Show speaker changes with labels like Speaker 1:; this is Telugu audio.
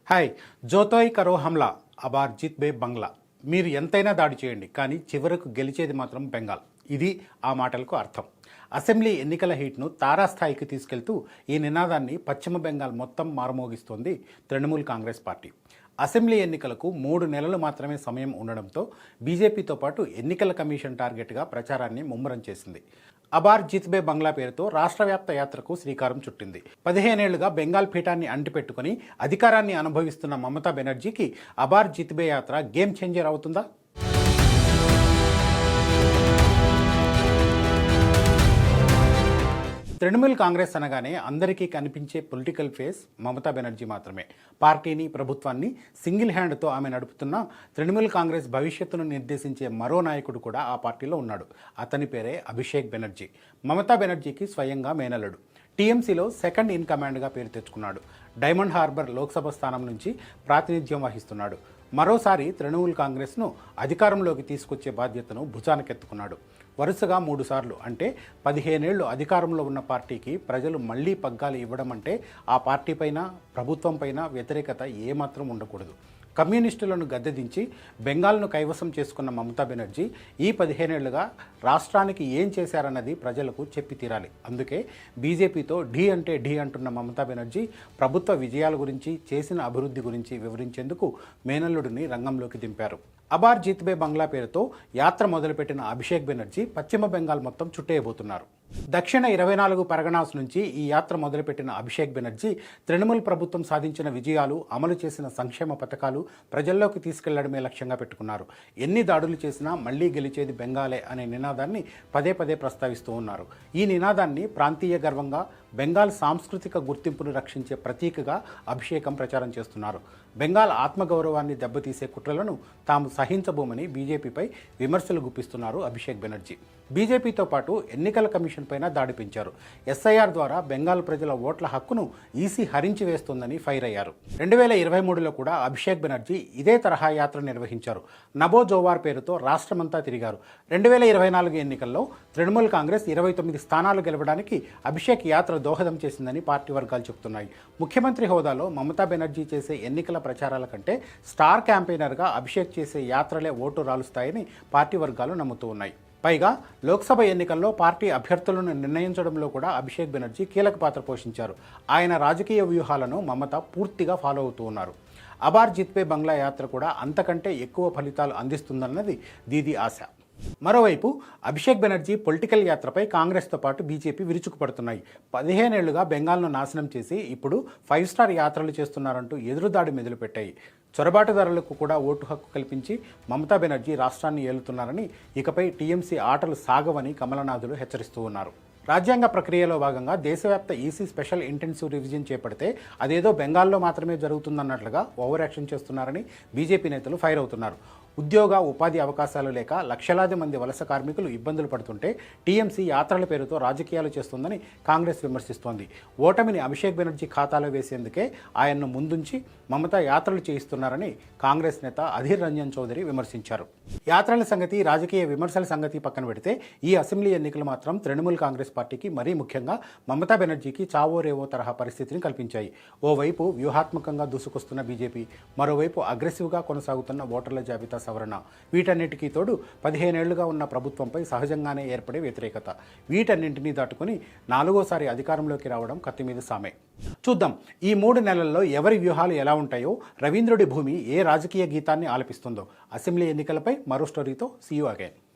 Speaker 1: హాయ్. జోతోయ్ కరో హమ్లా అబార్ జిత్ బే బంగ్లా. మీరు ఎంతైనా దాడి చేయండి, కానీ చివరకు గెలిచేది మాత్రం బెంగాల్. ఇది ఆ మాటలకు అర్థం. అసెంబ్లీ ఎన్నికల హీట్ను తారాస్థాయికి తీసుకెళ్తూ ఈ నినాదాన్ని పశ్చిమ బెంగాల్ మొత్తం మారుమోగిస్తోంది తృణమూల్ కాంగ్రెస్ పార్టీ. అసెంబ్లీ ఎన్నికలకు 3 నెలలు మాత్రమే సమయం ఉండడంతో బీజేపీతో పాటు ఎన్నికల కమిషన్ టార్గెట్గా ప్రచారాన్ని ముమ్మరం చేసింది. అబార్ జిత్బే బంగ్లా పేరుతో రాష్ట్ర వ్యాప్త యాత్రకు శ్రీకారం చుట్టింది. 15 ఏళ్లుగా బెంగాల్ పీఠాన్ని అంటిపెట్టుకుని అధికారాన్ని అనుభవిస్తున్న మమతా బెనర్జీకి అబార్ జిత్బే యాత్ర గేమ్ చేంజర్ అవుతుందా? తృణమూల్ కాంగ్రెస్ అనగానే అందరికీ కనిపించే పొలిటికల్ ఫేస్ మమతా బెనర్జీ మాత్రమే. పార్టీని, ప్రభుత్వాన్ని సింగిల్ హ్యాండ్తో ఆమె నడుపుతున్న తృణమూల్ కాంగ్రెస్ భవిష్యత్తును నిర్దేశించే మరో నాయకుడు కూడా ఆ పార్టీలో ఉన్నాడు. అతని పేరే అభిషేక్ బెనర్జీ. మమతా బెనర్జీకి స్వయంగా మేనల్లుడు. టీఎంసీలో సెకండ్ ఇన్ కమాండ్గా పేరు తెచ్చుకున్నాడు. డైమండ్ హార్బర్ లోక్సభ స్థానం నుంచి ప్రాతినిధ్యం వహిస్తున్నాడు. మరోసారి తృణమూల్ కాంగ్రెస్ను అధికారంలోకి తీసుకొచ్చే బాధ్యతను భుజానకెత్తుకున్నాడు. వరుసగా 3 సార్లు, అంటే 15 ఏళ్లు అధికారంలో ఉన్న పార్టీకి ప్రజలు మళ్లీ పగ్గాలు ఇవ్వడం అంటే ఆ పార్టీపైన, ప్రభుత్వంపైన వ్యతిరేకత ఏమాత్రం ఉండకూడదు. కమ్యూనిస్టులను గద్దెదించి బెంగాల్ను కైవసం చేసుకున్న మమతా బెనర్జీ ఈ 15 ఏళ్లుగా రాష్ట్రానికి ఏం చేశారన్నది ప్రజలకు చెప్పి తీరాలి. అందుకే బీజేపీతో ఢీ అంటే ఢీ అంటున్న మమతా బెనర్జీ ప్రభుత్వ విజయాల గురించి, చేసిన అభివృద్ధి గురించి వివరించేందుకు మేనల్లుడిని రంగంలోకి దింపారు. అబార్ జిత్బే బంగ్లా పేరుతో యాత్ర మొదలుపెట్టిన అభిషేక్ బెనర్జీ పశ్చిమ బెంగాల్ మొత్తం చుట్టేయబోతున్నారు. దక్షిణ 24 పరగనాస్ నుంచి ఈ యాత్ర మొదలుపెట్టిన అభిషేక్ బెనర్జీ తృణమూల్ ప్రభుత్వం సాధించిన విజయాలు, అమలు చేసిన సంక్షేమ పథకాలు ప్రజల్లోకి తీసుకెళ్లడమే లక్ష్యంగా పెట్టుకున్నారు. ఎన్ని దాడులు చేసినా మళ్లీ గెలిచేది బెంగాలే అనే నినాదాన్ని పదే పదే ప్రస్తావిస్తూ ఉన్నారు. ఈ నినాదాన్ని ప్రాంతీయ గర్వంగా, బెంగాల్ సాంస్కృతిక గుర్తింపును రక్షించే ప్రతీకగా అభిషేకం ప్రచారం చేస్తున్నారు. బెంగాల్ ఆత్మగౌరవాన్ని దెబ్బతీసే కుట్రలను తాము సహించబోమని బీజేపీపై విమర్శలు గుప్పిస్తున్నారు అభిషేక్ బెనర్జీ. బీజేపీతో పాటు ఎన్నికల కమిషన్ పైన దాడి పెంచారు. ఎస్ఐఆర్ ద్వారా బెంగాల్ ప్రజల ఓట్ల హక్కును ఈసీ హరించి వేస్తోందని ఫైర్ అయ్యారు. 2023లో కూడా అభిషేక్ బెనర్జీ ఇదే తరహా యాత్ర నిర్వహించారు. నబో జోవార్ పేరుతో రాష్ట్రమంతా తిరిగారు. 2024 ఎన్నికల్లో తృణమూల్ కాంగ్రెస్ 29 స్థానాలు గెలవడానికి అభిషేక్ యాత్ర దోహదం చేసిందని పార్టీ వర్గాలు చెబుతున్నాయి. ముఖ్యమంత్రి హోదాలో మమతా బెనర్జీ చేసే ఎన్నికల ప్రచారాల కంటే స్టార్ క్యాంపెయినర్గా అభిషేక్ చేసే యాత్రలే ఓటు రాలుస్తాయని పార్టీ వర్గాలు నమ్ముతూ ఉన్నాయి. పైగా లోక్సభ ఎన్నికల్లో పార్టీ అభ్యర్థులను నిర్ణయించడంలో కూడా అభిషేక్ బెనర్జీ కీలక పాత్ర పోషించారు. ఆయన రాజకీయ వ్యూహాలను మమత పూర్తిగా ఫాలో అవుతూ ఉన్నారు. అబార్ జిత్బే బంగ్లా యాత్ర కూడా అంతకంటే ఎక్కువ ఫలితాలు అందిస్తుందన్నది దీది ఆశ. మరోవైపు అభిషేక్ బెనర్జీ పొలిటికల్ యాత్రపై కాంగ్రెస్తో పాటు బీజేపీ విరుచుకుపడుతున్నాయి. 15 ఏళ్లుగా బెంగాల్ను నాశనం చేసి ఇప్పుడు 5 స్టార్ యాత్రలు చేస్తున్నారంటూ ఎదురుదాడి మొదలుపెట్టాయి. చొరబాటుదారులకు కూడా ఓటు హక్కు కల్పించి మమతా బెనర్జీ రాష్ట్రాన్ని ఏలుతున్నారని, ఇకపై టీఎంసీ ఆటలు సాగవని కమలనాథులు హెచ్చరిస్తూ ఉన్నారు. రాజ్యాంగ ప్రక్రియలో భాగంగా దేశవ్యాప్త ఈసీ స్పెషల్ ఇంటెన్సివ్ రివిజన్ చేపడితే అదేదో బెంగాల్లో మాత్రమే జరుగుతుందన్నట్లుగా ఓవర్ యాక్షన్ చేస్తున్నారని బీజేపీ నేతలు ఫైర్ అవుతున్నారు. ఉద్యోగ, ఉపాధి అవకాశాలు లేక లక్షలాది మంది వలస కార్మికులు ఇబ్బందులు పడుతుంటే టీఎంసీ యాత్రల పేరుతో రాజకీయాలు చేస్తుందని కాంగ్రెస్ విమర్శిస్తోంది. ఓటమిని అభిషేక్ బెనర్జీ ఖాతాలో వేసేందుకే ఆయన్ను ముందుంచి మమతా యాత్రలు చేయిస్తున్నారని కాంగ్రెస్ నేత అధీర్ రంజన్ చౌదరి విమర్శించారు. యాత్రల సంగతి, రాజకీయ విమర్శల సంగతి పక్కన పెడితే ఈ అసెంబ్లీ ఎన్నికలు మాత్రం తృణమూల్ కాంగ్రెస్ పార్టీకి, మరీ ముఖ్యంగా మమతా బెనర్జీకి చావో రేవో తరహా పరిస్థితిని కల్పించాయి. ఓవైపు వ్యూహాత్మకంగా దూసుకొస్తున్న బీజేపీ, మరోవైపు అగ్రెసివ్గా కొనసాగుతున్న ఓటర్ల జాబితా సవరణ, వీటన్నిటికీ తోడు 15 ఏళ్లుగా ఉన్న ప్రభుత్వంపై సహజంగానే ఏర్పడే వ్యతిరేకత, వీటన్నింటినీ దాటుకుని 4వసారి అధికారంలోకి రావడం కత్తిమీద సామే. చూద్దాం ఈ 3 నెలల్లో ఎవరి వ్యూహాలు ఎలా ఉంటాయో, రవీంద్రుడి భూమి ఏ రాజకీయ గీతాన్ని ఆలపిస్తుందో. అసెంబ్లీ ఎన్నికలపై మరో స్టోరీతో సీ యూ అగైన్.